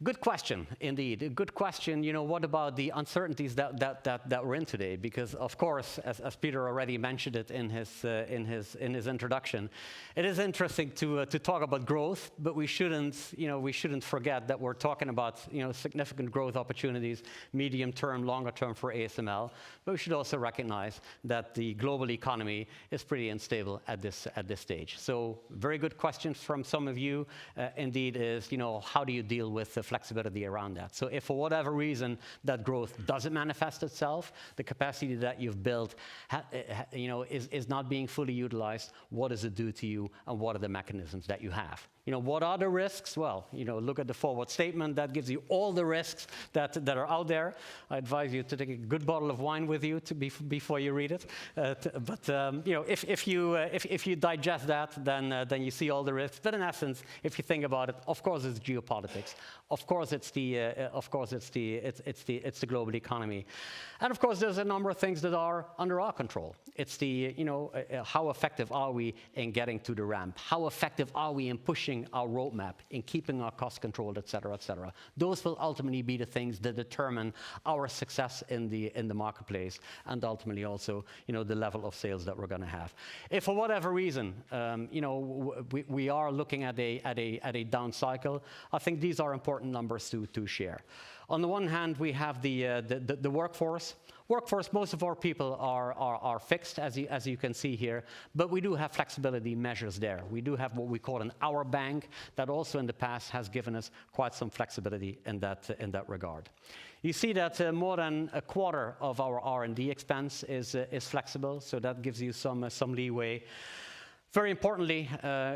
Good question, indeed. A good question. You know, what about the uncertainties that we're in today? Because, of course, as Peter already mentioned it in his introduction, it is interesting to talk about growth, but we shouldn't forget that we're talking about significant growth opportunities, medium term, longer term for ASML. But we should also recognize that the global economy is pretty unstable at this stage. So, very good questions from some of you. Indeed, is how do you deal with the flexibility around that? So if for whatever reason that growth doesn't manifest itself, the capacity that you've built is not being fully utilized, what does it do to you, and what are the mechanisms that you have? What are the risks? Well, look at the forward statement. That gives you all the risks that are out there. I advise you to take a good bottle of wine with you before you read it. If you digest that, then you see all the risks. But in essence, if you think about it, of course it's geopolitics. Of course it's the global economy, and of course there's a number of things that are under our control. It's the how effective are we in getting to the ramp? How effective are we in pushing our roadmap, in keeping our costs controlled, et cetera, et cetera. Those will ultimately be the things that determine our success in the marketplace, and ultimately also the level of sales that we're going to have. If for whatever reason we are looking at a down cycle, I think these are important numbers to share. On the one hand, we have the workforce. Most of our people are fixed, as you can see here, but we do have flexibility measures there. We do have what we call an hour bank that also in the past has given us quite some flexibility in that regard. You see that more than a quarter of our R&D expense is flexible, so that gives you some leeway. Very importantly,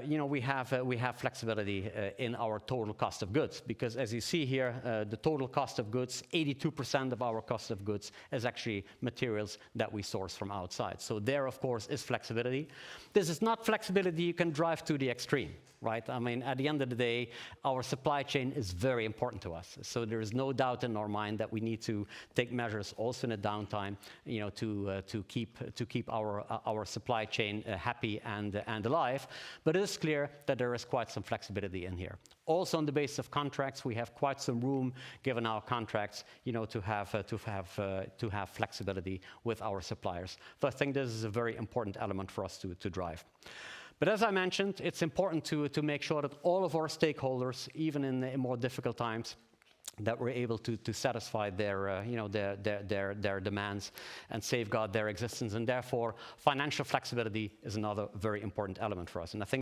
we have flexibility in our total cost of goods, because as you see here, the total cost of goods, 82% of our cost of goods is actually materials that we source from outside. So there, of course, is flexibility. This is not flexibility you can drive to the extreme, right? I mean, at the end of the day, our supply chain is very important to us. So there is no doubt in our mind that we need to take measures also in a downtime, to keep our supply chain happy and alive. But it is clear that there is quite some flexibility in here. Also, on the basis of contracts, we have quite some room, given our contracts, to have flexibility with our suppliers. So I think this is a very important element for us to drive. But as I mentioned, it's important to make sure that all of our stakeholders, even in more difficult times, that we're able to satisfy their demands and safeguard their existence, and therefore financial flexibility is another very important element for us. And I think